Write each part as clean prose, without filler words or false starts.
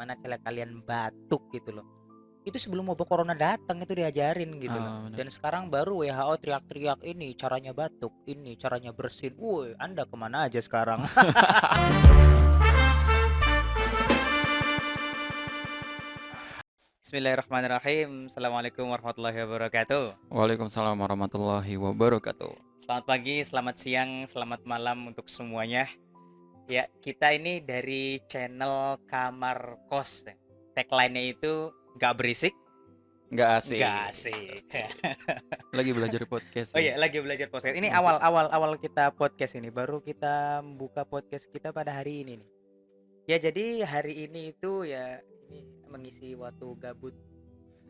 gimana cara kalian batuk gitu loh. Itu sebelum wabah corona datang itu diajarin gitu loh. Benar. Dan sekarang baru WHO teriak-teriak ini caranya batuk, ini caranya bersin. Woi, Anda kemana aja sekarang? Bismillahirrahmanirrahim. Assalamualaikum warahmatullahi wabarakatuh. Waalaikumsalam warahmatullahi wabarakatuh. Selamat pagi, selamat siang, selamat malam untuk semuanya. Ya, kita ini dari channel Kamar Kos. Tagline-nya itu gak berisik, Nggak gak asik. asik. Oke. Lagi belajar podcast Oh ya. iya, lagi belajar podcast. Ini Masih. awal kita podcast ini. Baru kita buka podcast kita pada hari ini nih. Ya, jadi hari ini itu ya ini mengisi waktu gabut.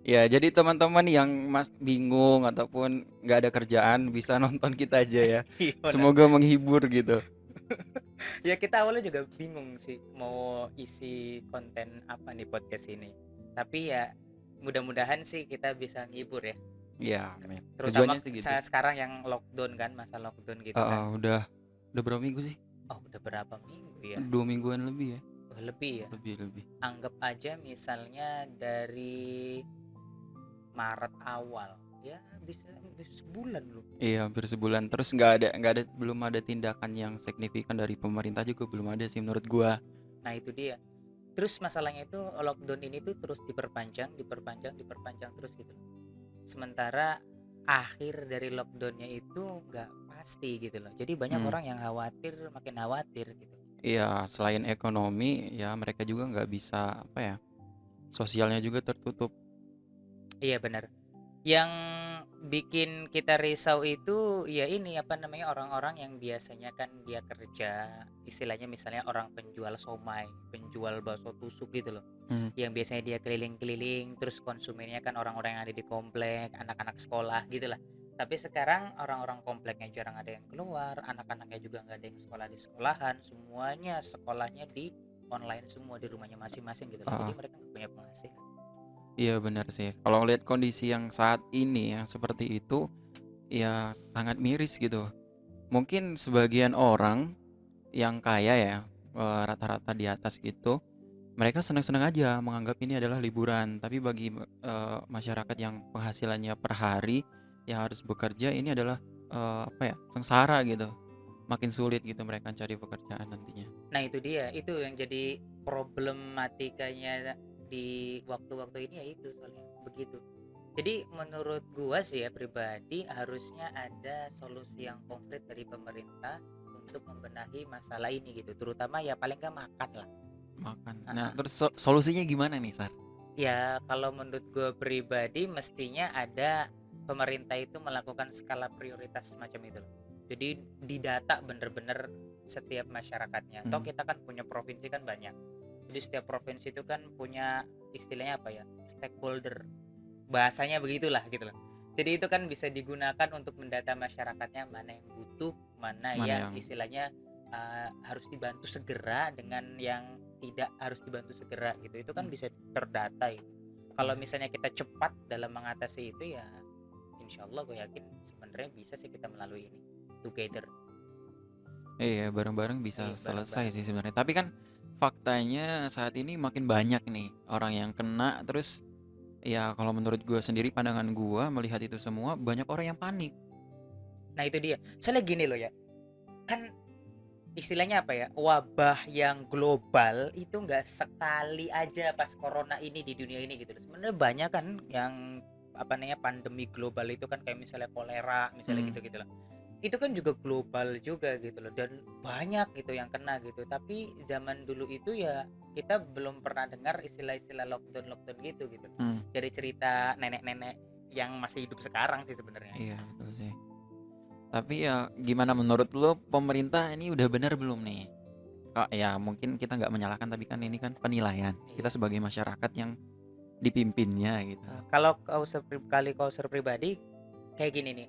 Ya, jadi teman-teman yang bingung ataupun nggak ada kerjaan bisa nonton kita aja ya. Iya, benar. Semoga menghibur gitu. Ya, kita awalnya juga bingung sih mau isi konten apa nih podcast ini. Tapi ya mudah-mudahan sih kita bisa ngibur ya. Ya, amin. Terutama Tujuannya sih gitu. sekarang yang lockdown kan, masa lockdown gitu kan. Udah berapa minggu sih? Oh, udah berapa minggu ya? 2 mingguan lebih ya. Oh, lebih ya. Lebih. Anggap aja misalnya dari Maret awal ya bisa sebulan loh. Iya, hampir sebulan. Terus belum ada tindakan yang signifikan dari pemerintah juga belum ada sih menurut gua. Nah itu dia. Terus masalahnya itu lockdown ini tuh terus diperpanjang terus gitu. Sementara akhir dari lockdownnya itu nggak pasti gitu loh. Jadi banyak Hmm. orang yang khawatir, makin khawatir gitu. Iya, selain ekonomi, ya mereka juga nggak bisa apa ya, sosialnya juga tertutup. Iya benar. Yang bikin kita risau itu ya ini apa namanya orang-orang yang biasanya kan dia kerja istilahnya misalnya orang penjual somai, penjual bakso tusuk gitu loh. Hmm. Yang biasanya dia keliling-keliling terus konsumennya kan orang-orang yang ada di komplek, anak-anak sekolah gitulah. Tapi sekarang orang-orang kompleknya jarang ada yang keluar, anak-anaknya juga nggak ada yang sekolah di sekolahan, semuanya sekolahnya di online semua di rumahnya masing-masing gitu loh. Jadi Ah, mereka nggak punya penghasilan. iya benar sih. Kalau ngeliat kondisi yang saat ini yang seperti itu, ya sangat miris gitu. Mungkin sebagian orang yang kaya ya, rata-rata di atas gitu, mereka senang-senang aja menganggap ini adalah liburan. Tapi bagi masyarakat yang penghasilannya per hari yang harus bekerja ini adalah apa ya, sengsara gitu. Makin sulit gitu mereka cari pekerjaan nantinya. Nah itu dia, itu yang jadi problematikanya di waktu-waktu ini ya itu soalnya begitu. Jadi menurut gua sih ya pribadi harusnya ada solusi yang konkret dari pemerintah untuk membenahi masalah ini gitu, terutama ya paling nggak makan lah. Makan. Nah, Ah, terus solusinya gimana nih, Sar? ya kalau menurut gue pribadi mestinya ada pemerintah itu melakukan skala prioritas semacam itu loh. Jadi didata bener-bener setiap masyarakatnya. Toh Hmm. kita kan punya provinsi kan banyak. Jadi setiap provinsi itu kan punya istilahnya apa ya? Stakeholder. Bahasanya begitulah gitu loh. Jadi itu kan bisa digunakan untuk mendata masyarakatnya mana yang butuh, mana Mana yang yang istilahnya harus dibantu segera dengan yang tidak harus dibantu segera gitu. Itu kan hmm, bisa terdata itu. Kalau iya. misalnya kita cepat dalam mengatasi itu ya insya Allah gue yakin sebenarnya bisa sih kita melalui ini together. Iya, bareng-bareng bisa Iya selesai bareng-bareng. sih sebenarnya. Tapi kan faktanya saat ini makin banyak nih orang yang kena terus ya kalau menurut gua sendiri pandangan gua melihat itu semua banyak orang yang panik. Nah itu dia. Soalnya gini loh ya. Kan istilahnya apa ya, wabah yang global itu nggak sekali aja pas corona ini di dunia ini gitu loh. Sebenarnya banyak kan yang apa namanya pandemi global itu kan kayak misalnya kolera misalnya Hmm. gitu gitu loh. Itu kan juga global juga gitu loh dan banyak gitu yang kena gitu. Tapi zaman dulu itu ya kita belum pernah dengar istilah-istilah lockdown lockdown gitu. Hmm. Dari cerita nenek-nenek yang masih hidup sekarang sih sebenarnya. Iya, betul sih. Tapi ya gimana menurut lo pemerintah ini udah benar belum nih? Oh, ya mungkin kita nggak menyalahkan tapi kan ini kan penilaian. Kita Iya. sebagai masyarakat yang dipimpinnya gitu. Kalau kau pribadi kayak gini nih,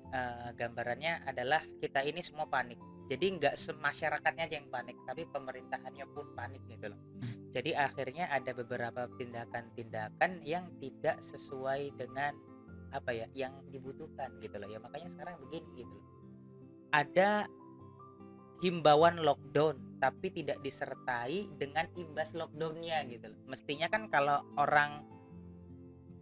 gambarannya adalah kita ini semua panik. Jadi nggak masyarakatnya aja yang panik, tapi pemerintahannya pun panik gitu loh. Hmm. Jadi akhirnya ada beberapa tindakan-tindakan yang tidak sesuai dengan apa ya, yang dibutuhkan gitu loh. Ya makanya sekarang begini gitu loh. Ada himbauan lockdown tapi tidak disertai dengan imbas lockdownnya gitu loh. Mestinya kan kalau orang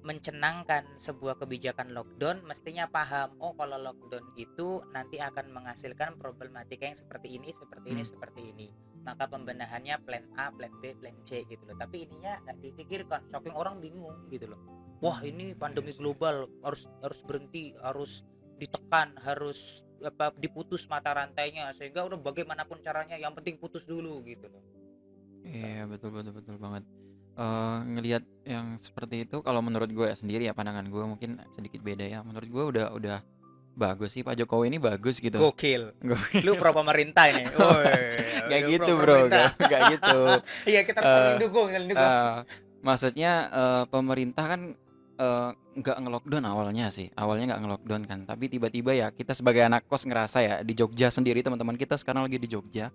mencenangkan sebuah kebijakan lockdown mestinya paham, oh kalau lockdown itu nanti akan menghasilkan problematika yang seperti ini seperti ini Hmm. seperti ini, maka pembenahannya plan A plan B plan C gitu loh. Tapi ininya nggak dipikirkan, saking orang bingung gitu loh. Wah ini Iya pandemi sih. global, harus berhenti, harus ditekan, harus apa diputus mata rantainya, sehingga udah bagaimanapun caranya yang penting putus dulu gitu loh. Iya, betul betul betul banget. Ngelihat yang seperti itu kalau menurut gue sendiri ya, pandangan gue mungkin sedikit beda ya. Menurut gue udah bagus sih, Pak Jokowi ini bagus gitu. Gokil, Gue lu pro pemerintah ini. Woi, nggak lu gitu pro bro, pemerintah. nggak gitu. Iya, kita harus saling Eh dukung, saling dukung. maksudnya pemerintah kan nggak nge-lockdown awalnya sih, awalnya nggak nge-lockdown kan, tapi tiba-tiba ya kita sebagai anak kos ngerasa ya di Jogja sendiri, teman-teman kita sekarang lagi di Jogja,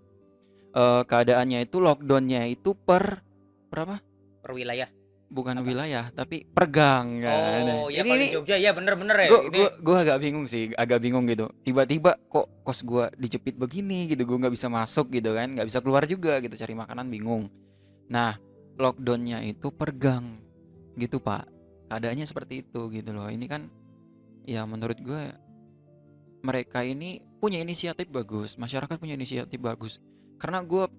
keadaannya itu lockdownnya itu per berapa? Per wilayah Bukan apa? wilayah, tapi per gang kan. Oh, ya Ini kalau di nih Jogja ya bener-bener ya. gue Ini gua gua agak bingung sih, agak bingung gitu. Tiba-tiba kok kos gua dijepit begini gitu, gue nggak bisa masuk gitu kan, nggak bisa keluar juga gitu, cari makanan bingung. Nah, lockdownnya itu per gang gitu Pak. Keadaannya seperti itu gitu loh. Ini kan ya menurut gue mereka ini punya inisiatif bagus, masyarakat punya inisiatif bagus. Karena gue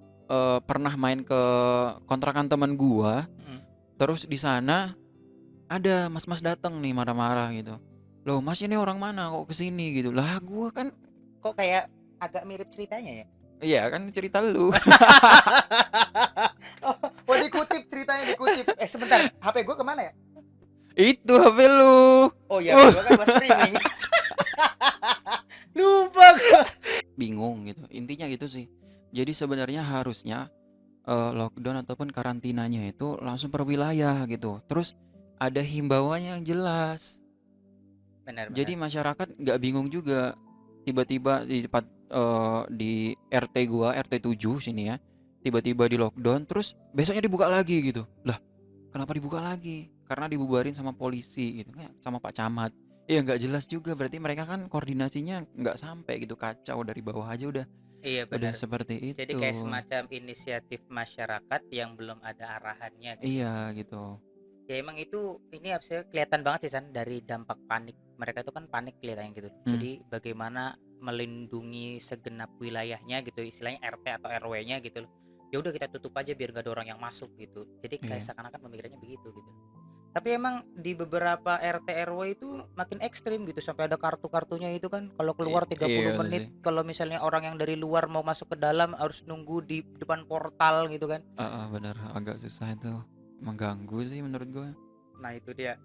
pernah main ke kontrakan teman gua, mm, terus di sana ada mas-mas datang nih marah-marah gitu. Loh, Mas ini orang mana kok kesini gitu. Lah, gua kan kok kayak agak mirip ceritanya ya? iya kan cerita lu. Oh, oh, dikutip ceritanya, dikutip. Sebentar, HP gue kemana ya? Itu HP lu. Oh ya, HP gue kan gue streaming. Lupa gue. Bingung gitu. Intinya gitu sih. Jadi sebenarnya harusnya lockdown ataupun karantinanya itu langsung per wilayah gitu. Terus ada himbauannya yang jelas. Jadi Benar-benar. masyarakat nggak bingung juga. Tiba-tiba di tempat di RT gua, RT 7 sini ya. Tiba-tiba di lockdown terus besoknya dibuka lagi gitu. Lah, kenapa dibuka lagi? Karena dibubarin sama polisi gitu kan, sama Pak Camat. Iya nggak jelas juga, berarti mereka kan koordinasinya nggak sampai gitu, kacau dari bawah aja Iya udah benar. seperti Jadi itu. kayak semacam inisiatif masyarakat yang belum ada arahannya gitu Iya loh. gitu. Ya emang itu ini harusnya kelihatan banget sih San dari dampak panik. Mereka itu kan panik kelihatannya gitu. Hmm, Jadi bagaimana melindungi segenap wilayahnya gitu, istilahnya RT atau RW-nya gitu loh. Ya udah kita tutup aja biar gak ada orang yang masuk gitu. Jadi kayak iya. seakan-akan pemikirannya begitu gitu. Tapi emang di beberapa RT RW itu makin ekstrim gitu, sampai ada kartu-kartunya itu kan, kalau keluar 30 Iya menit, sih. kalau misalnya orang yang dari luar mau masuk ke dalam harus nunggu di depan portal gitu kan. Bener, agak susah itu, mengganggu sih menurut gue. Nah, itu dia.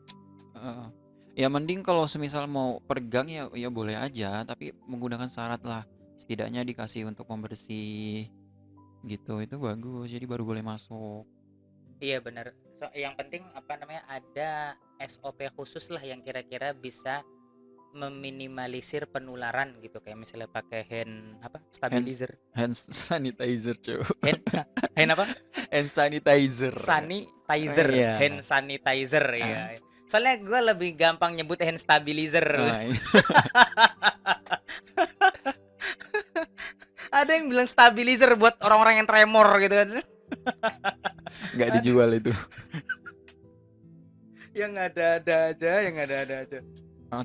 Heeh. Ya mending kalau semisal mau pergang ya ya boleh aja, tapi menggunakan syarat lah. Setidaknya dikasih untuk pembersih gitu, itu bagus. Jadi baru boleh masuk. Iya benar. Yang penting apa namanya ada SOP khusus lah yang kira-kira bisa meminimalisir penularan gitu, kayak misalnya pakai hand apa Hand stabilizer, hand sanitizer, cuy. hand hand apa Hand sanitizer. sanitizer, hand Iya. sanitizer ya. Ah, Soalnya gue lebih gampang nyebut hand stabilizer. ah, Ada yang bilang stabilizer buat orang-orang yang tremor gitu kan. nggak Aduh, dijual itu. yang ada-ada aja, yang ada-ada aja.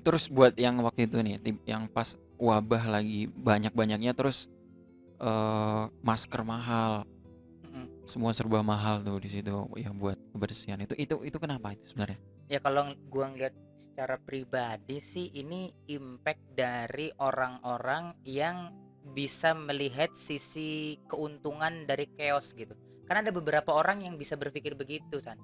Terus buat yang waktu itu nih, yang pas wabah lagi banyak-banyaknya, terus masker mahal, Mm. semua serba mahal tuh di situ ya buat kebersihan itu kenapa itu sebenarnya? Ya kalau gua ngeliat secara pribadi sih ini impact dari orang-orang yang bisa melihat sisi keuntungan dari chaos gitu. Karena ada beberapa orang yang bisa berpikir begitu, San.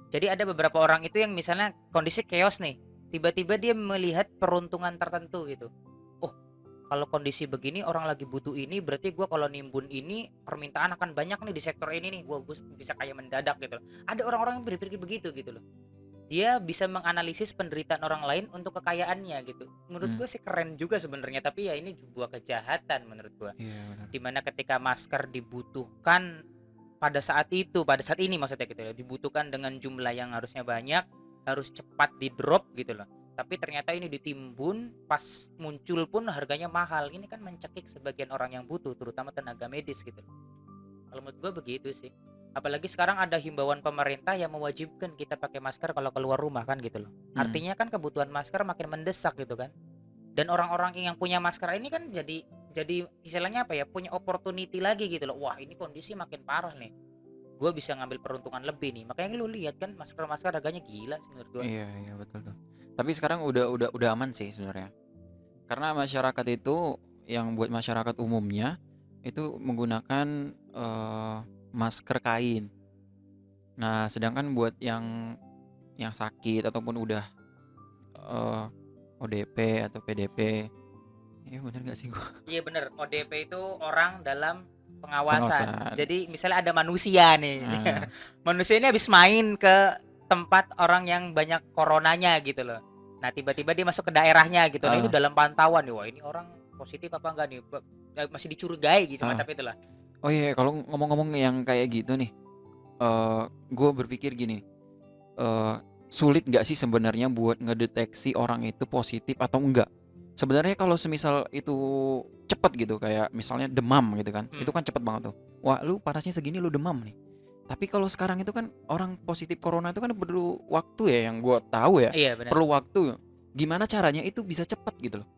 Jadi ada beberapa orang itu yang misalnya kondisi chaos nih, tiba-tiba dia melihat peruntungan tertentu gitu. Oh, kalau kondisi begini orang lagi butuh ini, berarti gua kalau nimbun ini permintaan akan banyak nih di sektor ini nih. Gua bisa kaya mendadak gitu loh. Ada orang-orang yang berpikir begitu gitu loh. Dia bisa menganalisis penderitaan orang lain untuk kekayaannya gitu. Menurut Hmm, gue sih keren juga sebenarnya, tapi ya ini sebuah kejahatan menurut gue. iya benar. Dimana ketika masker dibutuhkan pada saat itu, pada saat ini maksudnya gitu ya, dibutuhkan dengan jumlah yang harusnya banyak, harus cepat di drop gitu loh. Tapi ternyata ini ditimbun, pas muncul pun harganya mahal. Ini kan mencekik sebagian orang yang butuh, terutama tenaga medis gitu. Kalau menurut gue begitu sih. Apalagi sekarang ada himbauan pemerintah yang mewajibkan kita pakai masker kalau keluar rumah kan gitu loh. Hmm. Artinya kan kebutuhan masker makin mendesak gitu kan. Dan orang-orang yang punya masker ini kan jadi istilahnya apa ya, punya opportunity lagi gitu loh. Wah, ini kondisi makin parah nih. Gue bisa ngambil peruntungan lebih nih. Makanya lu lihat kan masker-masker harganya gila sih menurut gue. Iya, iya betul tuh. Tapi sekarang udah aman sih sebenarnya. Karena masyarakat itu yang buat masyarakat umumnya itu menggunakan masker kain. Nah, sedangkan buat yang sakit ataupun udah eh, ODP atau PDP, ya bener gak sih gua? Iya bener, ODP itu orang dalam pengawasan. Pengawasan. Jadi misalnya ada manusia nih. Nah, Manusia ini habis main ke tempat orang yang banyak coronanya gitu loh. Nah, tiba-tiba dia masuk ke daerahnya gitu. Nah, itu eh, dalam pantauan nih. Wah, ini orang positif apa enggak nih? Masih dicurigai gitu eh. semacam itulah. Oh iya, kalau ngomong-ngomong yang kayak gitu nih, gue berpikir gini, eh, sulit nggak sih sebenarnya buat ngedeteksi orang itu positif atau enggak? Sebenarnya kalau semisal itu cepet gitu, kayak misalnya demam gitu kan, itu Hmm. kan cepet banget tuh. Wah, lu panasnya segini, lu demam nih. Tapi kalau sekarang itu kan orang positif corona itu kan perlu waktu ya, yang gue tahu ya, Iya, benar. perlu waktu. Gimana caranya itu bisa cepet gitu loh.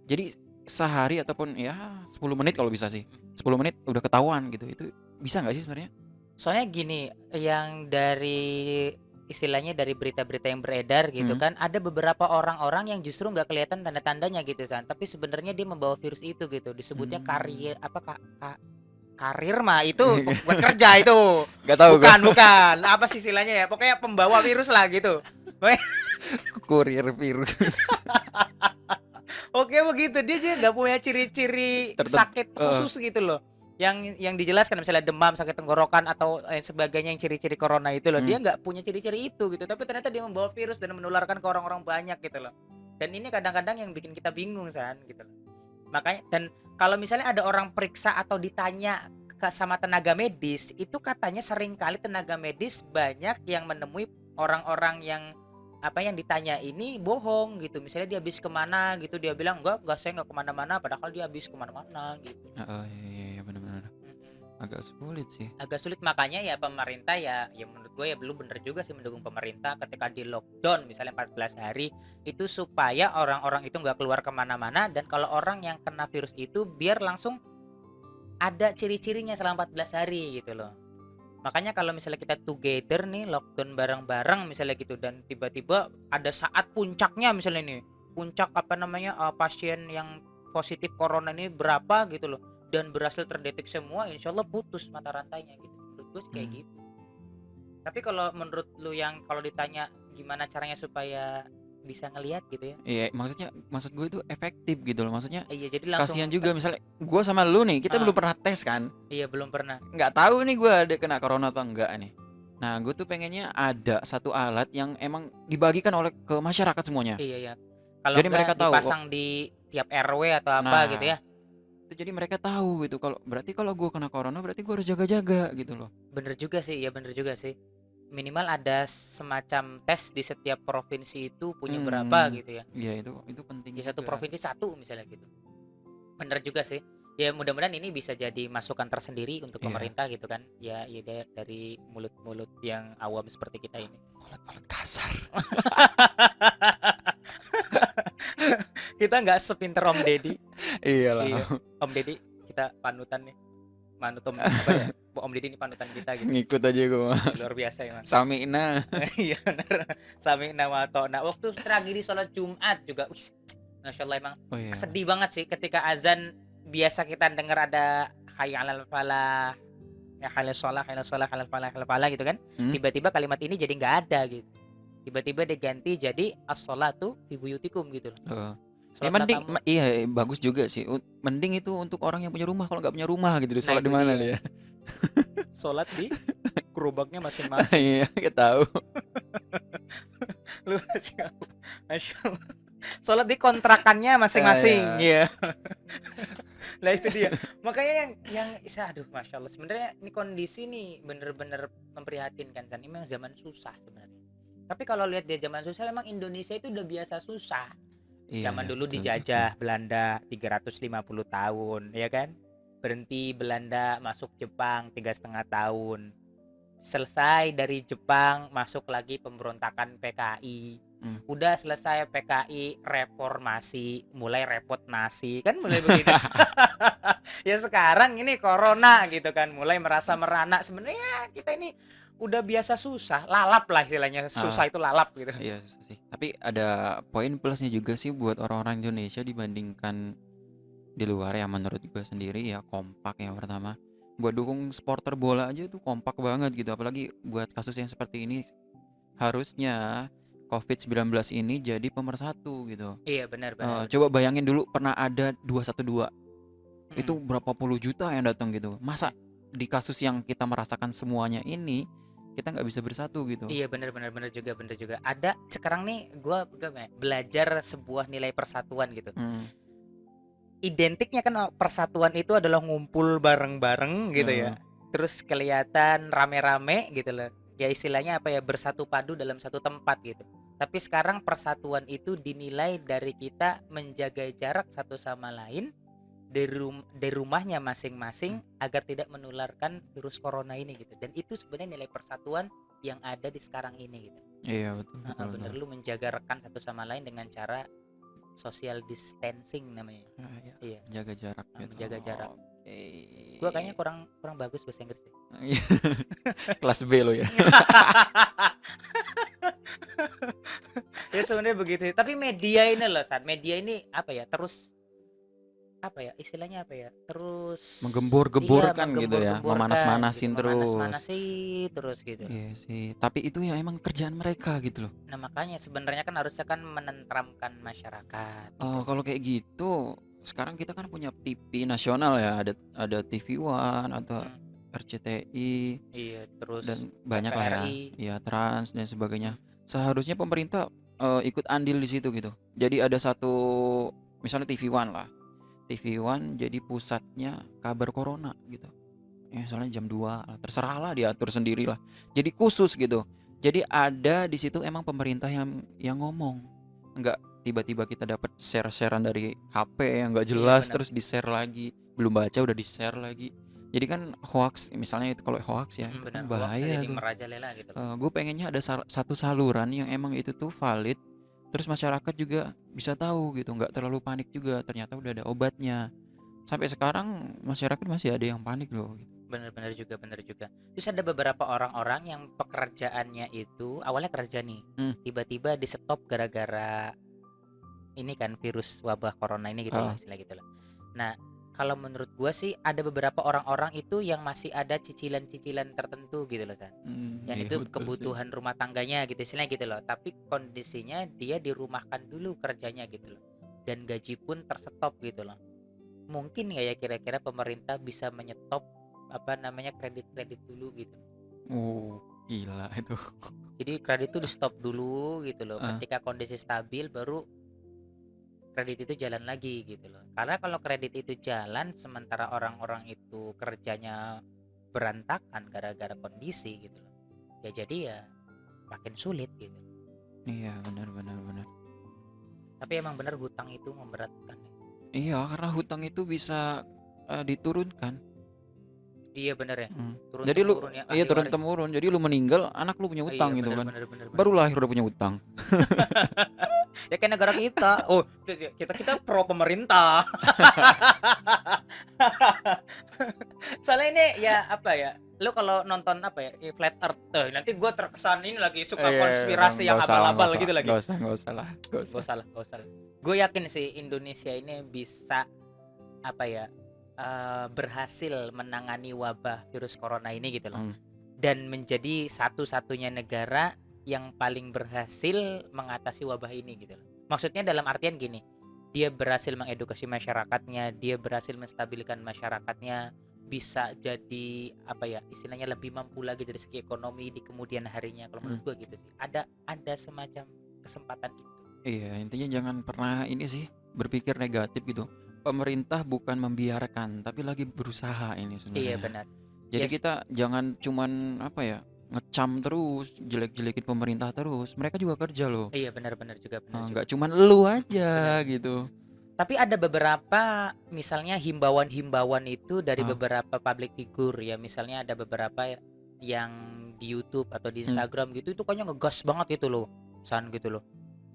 Jadi sehari ataupun ya 10 menit kalau bisa sih. 10 menit udah ketahuan gitu. Itu bisa nggak sih sebenarnya? Soalnya gini, yang dari istilahnya dari berita-berita yang beredar gitu Hmm. kan, ada beberapa orang-orang yang justru nggak kelihatan tanda-tandanya gitu San, tapi sebenarnya dia membawa virus itu gitu. Disebutnya Hmm. karir apa karir mah itu buat kerja itu. Gak tahu gue. Bukan, bukan. Apa sih istilahnya ya? Pokoknya pembawa virus lah gitu. Kurir virus. Oke begitu, dia juga nggak punya ciri-ciri Tertentu. sakit khusus gitu loh. Yang dijelaskan misalnya demam, sakit tenggorokan atau sebagainya yang ciri-ciri corona itu loh. Hmm. Dia nggak punya ciri-ciri itu gitu, tapi ternyata dia membawa virus dan menularkan ke orang-orang banyak gitu loh. Dan ini kadang-kadang yang bikin kita bingung San gitu loh. Makanya dan kalau misalnya ada orang periksa atau ditanya sama tenaga medis, itu katanya seringkali tenaga medis banyak yang menemui orang-orang yang apa yang ditanya ini bohong gitu. Misalnya dia habis kemana gitu, dia bilang enggak saya nggak kemana-mana, padahal dia habis kemana-mana gitu. Oh, iya, iya, benar-benar. Mm-mm. Agak sulit sih. Agak sulit, makanya ya pemerintah ya menurut gue ya belum bener juga sih mendukung pemerintah ketika di lockdown misalnya 14 hari itu, supaya orang-orang itu nggak keluar kemana-mana, dan kalau orang yang kena virus itu biar langsung ada ciri-cirinya selama 14 hari gitu loh. Makanya kalau misalnya kita together nih lockdown bareng-bareng misalnya gitu, dan tiba-tiba ada saat puncaknya misalnya nih, puncak apa namanya pasien yang positif corona ini berapa gitu loh, dan berhasil terdeteksi semua, insya Allah putus mata rantainya gitu. Menurut gue sih kayak Hmm. gitu. Tapi kalau menurut lu yang kalau ditanya gimana caranya supaya bisa ngelihat gitu ya, Iya, maksud gue itu efektif gitu loh. Maksudnya iya jadi langsung kasihan juga misalnya gue sama lu nih, kita belum ah, pernah tes kan. iya belum pernah. Nggak tahu nih gue ada kena corona atau enggak nih. Nah, gue tuh pengennya ada satu alat yang emang dibagikan oleh ke masyarakat semuanya. Iya ya, kalau Jadi enggak mereka tahu, oh, dipasang di tiap RW atau apa gitu nah, ya. itu jadi mereka tahu gitu kalau berarti kalau gue kena corona berarti gue harus jaga-jaga gitu loh. Bener juga sih, ya bener juga sih. Minimal ada semacam tes di setiap provinsi itu punya berapa Hmm, gitu ya. iya itu penting Ya satu juga. provinsi satu misalnya gitu. Bener juga sih. Ya mudah-mudahan ini bisa jadi masukan tersendiri untuk Iya, pemerintah gitu kan. Ya ya dari mulut-mulut yang awam seperti kita ini. mulut-mulut kasar. Kita nggak sepinter Om Deddy. Iya, Iyalah, Om Deddy kita panutan nih. Manut Om apa ya? Om Deddy ini panutan kita gitu. ngikut aja gue mah. Luar biasa emang. Sami'na. Iya bener. Sami nama Nah waktu tragedi sholat Jumat juga, masya Allah emang Oh iya. sedih banget sih ketika azan. Biasa kita dengar ada hayya alal falah, ya halal sholah halal sholah halal falah halal falah gitu kan. Hmm? Tiba-tiba kalimat ini jadi nggak ada gitu. Tiba-tiba diganti jadi as-sholatu fi buyutikum gitu loh. Oh. Ya Sholatlah mending kamu. iya bagus juga sih. Mending itu untuk orang yang punya rumah. Kalau nggak punya rumah gitu, dia Nah sholat di itu mana dia. dia? Sholat di gerobaknya masing-masing. Iya, nggak tahu. Lu masya Allah. Sholat di kontrakannya masing-masing. Ya. Iya. Lah itu dia. Makanya yang aduh masya Allah. Sebenarnya ini kondisi nih bener-bener memprihatinkan kan. Ini memang zaman susah sebenarnya. Tapi kalau lihat dia zaman susah, memang Indonesia itu udah biasa susah. Iya Zaman ya, dulu betul betul. dijajah Belanda 350 tahun, ya kan? Berhenti Belanda, masuk Jepang 3,5 tahun. Selesai dari Jepang, masuk lagi pemberontakan PKI. Hmm. Udah selesai PKI, reformasi, mulai repot nasi, kan mulai begitu. Ya sekarang ini corona gitu kan, mulai merasa merana. Sebenarnya kita ini udah biasa susah, lalap lah istilahnya, Ah, susah itu lalap gitu. iya susah sih. Tapi ada poin plusnya juga sih buat orang-orang Indonesia dibandingkan di luar ya, menurut gue sendiri ya, kompak yang pertama. Buat dukung supporter bola aja tuh kompak banget gitu. Apalagi buat kasus yang seperti ini, harusnya COVID-19 ini jadi pemersatu gitu. Iya benar benar benar. Coba bayangin dulu pernah ada 212, itu Mm-mm. berapa puluh juta yang datang gitu. Masa Iya. di kasus yang kita merasakan semuanya ini kita nggak bisa bersatu gitu. Iya benar benar benar juga benar juga. Ada sekarang nih gue belajar sebuah nilai persatuan gitu. Hmm. Identiknya kan persatuan itu adalah ngumpul bareng-bareng gitu ya. Heeh. Terus kelihatan rame-rame gitu loh. Ya istilahnya apa ya, bersatu padu dalam satu tempat gitu. Tapi sekarang persatuan itu dinilai dari kita menjaga jarak satu sama lain dari rumahnya masing-masing agar tidak menularkan virus corona ini gitu. Dan itu sebenarnya nilai persatuan yang ada di sekarang ini gitu. Iya betul betul Bener, betul. lu menjaga rekan satu sama lain dengan cara social distancing namanya. Ah, iya. Iya, Jaga jarak gitu. menjaga jarak. Oke. Gua kayaknya kurang kurang bagus bahasa Inggris deh. Iya. Kelas B lo ya. Ya sebenarnya begitu. Tapi media ini loh, saat media ini apa ya? Terus apa ya? Istilahnya apa ya? Terus iya Menggembor-gemborkan gitu ya, menggembor-gemborkan gitu, memanas-manasin terus. memanas-manasi terus gitu loh. Iya sih, tapi itu ya emang kerjaan mereka gitu loh. Nah, makanya sebenarnya kan harusnya kan menenteramkan masyarakat gitu. Kalau kayak gitu, sekarang kita kan punya TV nasional ya, ada TV One atau Mm, RCTI iya, terus dan banyak lah ya, TVRI. ya Trans dan Mm, sebagainya. Seharusnya pemerintah ikut andil di situ gitu. Jadi ada satu, misalnya TV One lah. TV One jadi pusatnya kabar corona gitu. Ya, misalnya jam 2 lah, terserah lah, diatur sendiri lah. Jadi khusus gitu. Jadi ada di situ emang pemerintah yang ngomong. Enggak tiba-tiba kita dapat share-sharean dari HP yang enggak iya jelas benar. terus di-share lagi. Belum baca udah di-share lagi. Jadi kan hoax, misalnya itu kalau hoax ya, itu Benar, kan hoax bahaya jadi tuh. merajalela gitu loh. Gue pengennya ada satu saluran yang emang itu tuh valid. Terus masyarakat juga bisa tahu gitu, nggak terlalu panik juga. Ternyata udah ada obatnya. Sampai sekarang masyarakat masih ada yang panik loh. Benar-benar juga, benar juga. Terus ada beberapa orang-orang yang pekerjaannya itu awalnya kerja nih, Hmm. tiba-tiba di stop gara-gara ini kan virus wabah corona ini gitu loh, Ah, istilah gitu loh. Nah, kalau menurut gua sih ada beberapa orang-orang itu yang masih ada cicilan-cicilan tertentu gitu loh, San. Yang iya itu betul sih. kebutuhan rumah tangganya gitu, istilahnya gitu loh. Tapi kondisinya dia dirumahkan dulu kerjanya gitu loh. Dan gaji pun terstop gitu loh. Mungkin nggak ya kira-kira pemerintah bisa menyetop apa namanya kredit-kredit dulu gitu. Oh, gila itu. Jadi kredit itu di stop dulu gitu loh. Ah, Ketika kondisi stabil baru kredit itu jalan lagi gitu loh. Karena kalau kredit itu jalan sementara orang-orang itu kerjanya berantakan gara-gara kondisi gitu loh. Ya jadi ya makin sulit gitu. iya benar benar benar. Tapi emang benar hutang itu memberatkan ya. Iya, karena hutang itu bisa diturunkan. Iya benar ya. Mm. Turun Jadi lu, temurun ya, iya ahli turun waris. temurun. Jadi lu meninggal, anak lu punya Oh, utang iya gitu benar kan. benar benar benar Baru benar. lahir udah punya utang. Ya kayak negara kita. Oh, kita kita pro pemerintah. Soalnya ini ya apa ya? Lu kalau nonton apa ya? Flat Earth. Nanti gue terkesan ini lagi suka Iya, konspirasi yang nggak usah lah, nggak abal-abal usah, gitu lagi. nggak usah, nggak usah lah, nggak usah. Gak usah lah, gak usah lah. Gue yakin sih Indonesia ini bisa apa ya? Berhasil menangani wabah virus corona ini gitu loh. Mm. Dan menjadi satu-satunya negara yang paling berhasil mengatasi wabah ini gitu loh. Maksudnya dalam artian gini, dia berhasil mengedukasi masyarakatnya, dia berhasil menstabilkan masyarakatnya, bisa jadi apa ya istilahnya lebih mampu lagi dari segi ekonomi di kemudian harinya. Kalau Mm. menurut gue gitu sih, ada semacam kesempatan itu. Iya, intinya jangan pernah ini sih berpikir negatif gitu. Pemerintah bukan membiarkan, tapi lagi berusaha ini Iya sebenarnya. benar. Jadi Yes. kita jangan cuman apa ya, ngecam terus, jelek-jelekin pemerintah terus. Mereka juga kerja loh. Iya, benar-benar juga, benar juga. Nggak cuman lu Benar. aja gitu. Tapi ada beberapa misalnya himbauan-himbauan itu dari Ah, beberapa public figure ya, misalnya ada beberapa yang di YouTube atau di hmm. Instagram gitu itu kayaknya ngegas banget gitu loh. San gitu loh.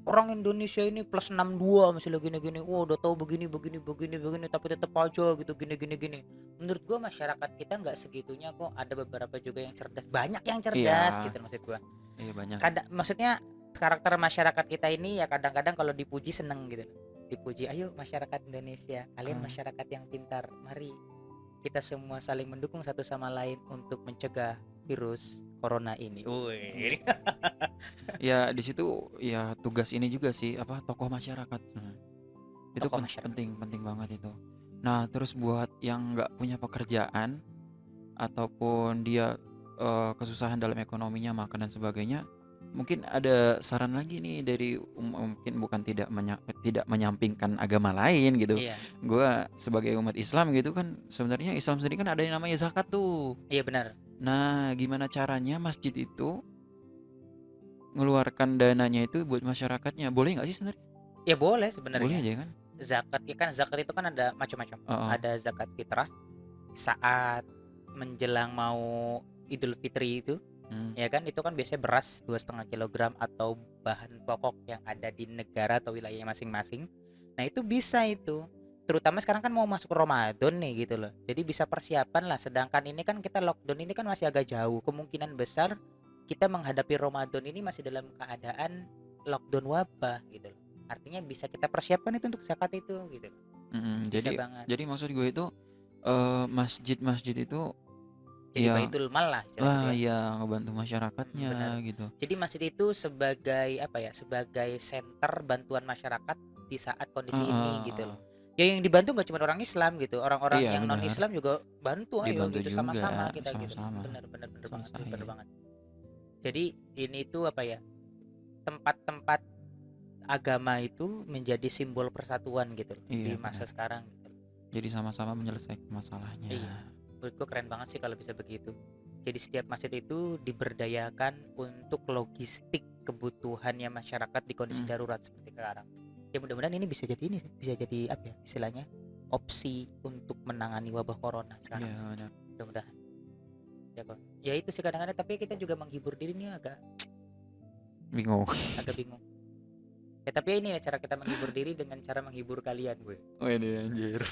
Orang Indonesia ini plus 62 misalnya gini-gini. Wah, udah tahu begini begini begini begini tapi tetap aja gitu gini gini gini. Menurut gua masyarakat kita nggak segitunya kok. Ada beberapa juga yang cerdas. Banyak yang cerdas Iya, gitu maksud gua. iya banyak. Maksudnya karakter masyarakat kita ini ya kadang-kadang kalau dipuji seneng gitu, dipuji, ayo masyarakat Indonesia, kalian Ah, masyarakat yang pintar, mari kita semua saling mendukung satu sama lain untuk mencegah virus corona ini. Wih. ya di situ ya tugas ini juga sih apa tokoh masyarakat. Itu Tokoh masyarakat. penting penting banget itu. Nah, terus buat yang nggak punya pekerjaan ataupun dia kesusahan dalam ekonominya, makan dan sebagainya, mungkin ada saran lagi nih dari mungkin bukan tidak menyampingkan agama lain gitu. Iya, Gua sebagai umat Islam gitu kan sebenarnya Islam sendiri kan ada yang namanya zakat tuh. iya benar. Nah, gimana caranya masjid itu ngeluarkan dananya itu buat masyarakatnya? Boleh nggak sih sebenarnya? Ya boleh Boleh sebenarnya. aja kan? Zakat ya kan, zakat itu kan ada macam-macam. Heeh. Ada zakat fitrah saat menjelang mau Idul Fitri itu. Hmm. Ya kan, itu kan biasanya beras 2,5 kilogram atau bahan pokok yang ada di negara atau wilayahnya masing-masing. Nah itu bisa itu, terutama sekarang kan mau masuk Ramadan nih gitu loh, jadi bisa persiapan lah. Sedangkan ini kan kita lockdown ini kan masih agak jauh, kemungkinan besar kita menghadapi Ramadan ini masih dalam keadaan lockdown wabah gitu loh. Artinya bisa kita persiapkan itu untuk zakat itu gitu loh. Bisa Jadi banget maksud gue itu masjid-masjid itu jadi ya baitul mal lah istilah gitu lah ya. ya ngebantu masyarakatnya Benar. gitu. Jadi masjid itu sebagai apa ya? Sebagai center bantuan masyarakat di saat kondisi ini gitu Heeh. loh. Ya yang dibantu nggak cuma orang Islam gitu, orang-orang Iya yang non benar, Islam juga bantu, ayo dibantu gitu juga sama-sama kita gitu. sama-sama. Benar benar benar banget, Selesai. benar banget. Jadi ini tuh apa ya? Tempat-tempat agama itu menjadi simbol persatuan gitu loh di Iya masa benar. sekarang gitu. Jadi sama-sama menyelesaikan masalahnya. Iya, menurut gue keren banget sih kalau bisa begitu. Jadi setiap masjid itu diberdayakan untuk logistik kebutuhannya masyarakat di kondisi Mm. darurat seperti sekarang. Ya mudah-mudahan ini bisa jadi bisa jadi apa ya istilahnya, opsi untuk menangani wabah corona sekarang Iya sih. benar. Mudah-mudahan. Ya kok. Ya itu sih kadang-kadang, tapi kita juga menghibur diri nih Bingung. agak bingung. Ya tapi ini cara kita menghibur diri dengan cara menghibur kalian gue. Oh ini anjir.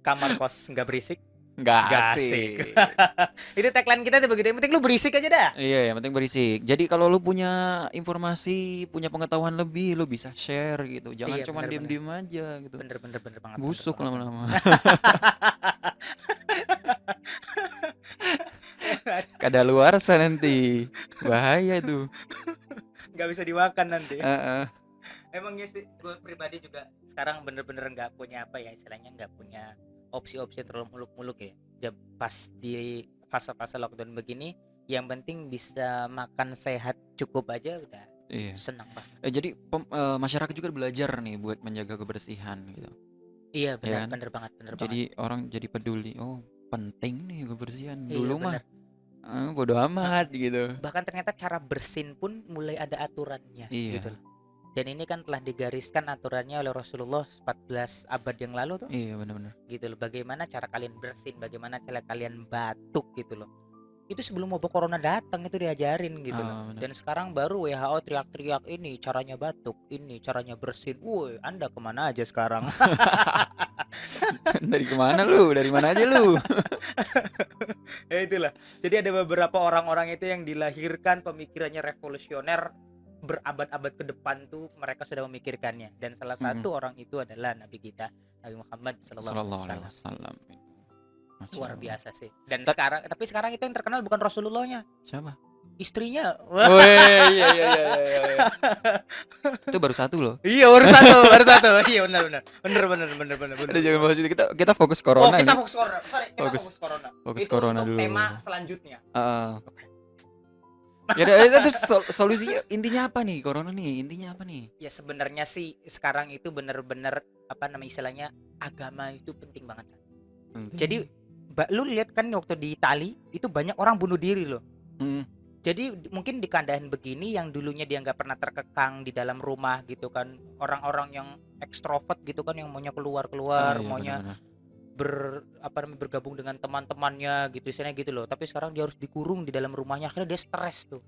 Kamar kos nggak berisik, Nggak nggak asik. asik. Itu tagline kita tuh begitu. Yang penting lu berisik aja dah. Iya, yang penting berisik. Jadi kalau lu punya informasi, punya pengetahuan lebih, lu bisa share gitu. Jangan Iya cuman benar-benar. diem-diem aja gitu. Bener banget, bener Busuk banget, bener. lama-lama. Kadaluarsa nanti. Bahaya tuh. Nggak bisa dimakan nanti. Heeh. Emang ya sih, gue pribadi juga sekarang bener-bener nggak punya apa ya istilahnya, nggak punya opsi-opsi yang terlalu muluk-muluk ya. Pas di fase-fase lockdown begini, yang penting bisa makan sehat cukup aja udah Iya. senang banget. Jadi masyarakat juga belajar nih buat menjaga kebersihan gitu. Iya Ya benar, kan? bener banget, bener banget. Jadi orang jadi peduli. Oh, penting nih kebersihan. Iya Dulu mah bener. bodo amat gitu. Bahkan ternyata cara bersin pun mulai ada aturannya gitu Iya. loh. Dan ini kan telah digariskan aturannya oleh Rasulullah 14 abad yang lalu tuh. Iya benar-benar. Gitu loh, bagaimana cara kalian bersin, bagaimana cara kalian batuk gitu loh. Itu sebelum wabah corona datang itu diajarin gitu loh. Benar. Dan sekarang baru WHO teriak-teriak ini caranya batuk, ini caranya bersin. Woi, Anda kemana aja sekarang? Dari kemana lu? Dari mana aja lu? Ya itulah. Jadi ada beberapa orang-orang itu yang dilahirkan pemikirannya revolusioner, berabad-abad ke depan tuh mereka sudah memikirkannya. Dan salah satu orang itu adalah Nabi kita, Nabi Muhammad Sallallahu Alaihi Sallallahu alaihi Wasallam. wasallam. Masya Luar Allah. biasa sih. Dan Ta- tapi sekarang itu yang terkenal bukan Rasulullahnya, Siapa? istrinya. Weh, iya. Itu baru satu loh. Iya, baru satu. Iya benar. Udah jangan bahas itu. Kita fokus Oh, corona kita nih. fokus corona. Sorry, kita Fokus. fokus corona. Fokus Itu corona untuk dulu. tema selanjutnya. Oke. Ya udah, terus solusinya intinya apa nih corona nih? Intinya apa nih? Ya sebenarnya sih sekarang itu benar-benar apa namanya istilahnya, agama itu penting banget. Penting. Jadi Lu lihat kan waktu di Itali itu banyak orang bunuh diri loh. Mm, Jadi mungkin di keadaan begini yang dulunya dia nggak pernah terkekang di dalam rumah gitu kan, orang-orang yang ekstrovert gitu kan, yang maunya keluar-keluar, iya maunya benar-benar. bergabung dengan teman-temannya gitu, istilahnya gitu loh. Tapi sekarang dia harus dikurung di dalam rumahnya, akhirnya dia stres tuh.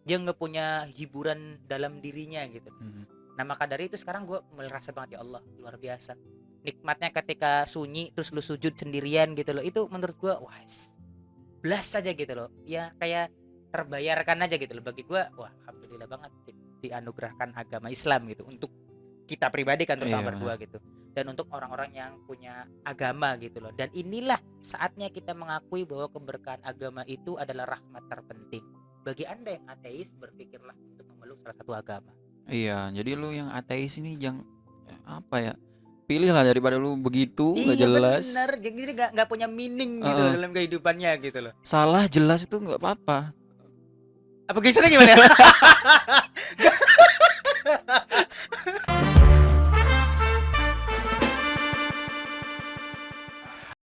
Dia nggak punya hiburan dalam dirinya gitu. Mm. Nah maka dari itu sekarang gue merasa banget, ya Allah luar biasa nikmatnya ketika sunyi terus lu sujud sendirian gitu loh. Itu menurut gue wah blast aja gitu loh ya, kayak terbayarkan aja gitu loh bagi gue. Wah alhamdulillah banget dianugerahkan agama Islam gitu untuk kita pribadi kan, Iya terutama benar. berdua gitu, dan untuk orang-orang yang punya agama gitu loh. Dan inilah saatnya kita mengakui bahwa keberkahan agama itu adalah rahmat terpenting. Bagi anda yang ateis, berpikirlah untuk memeluk salah satu agama. Iya, jadi lu yang ateis ini jangan apa ya? Pilihlah daripada lu begitu nggak Iya bener, jelas. jadi nggak punya meaning gitu loh Heeh. dalam kehidupannya gitu loh. Salah jelas itu nggak apa-apa. Apa gesernya gimana?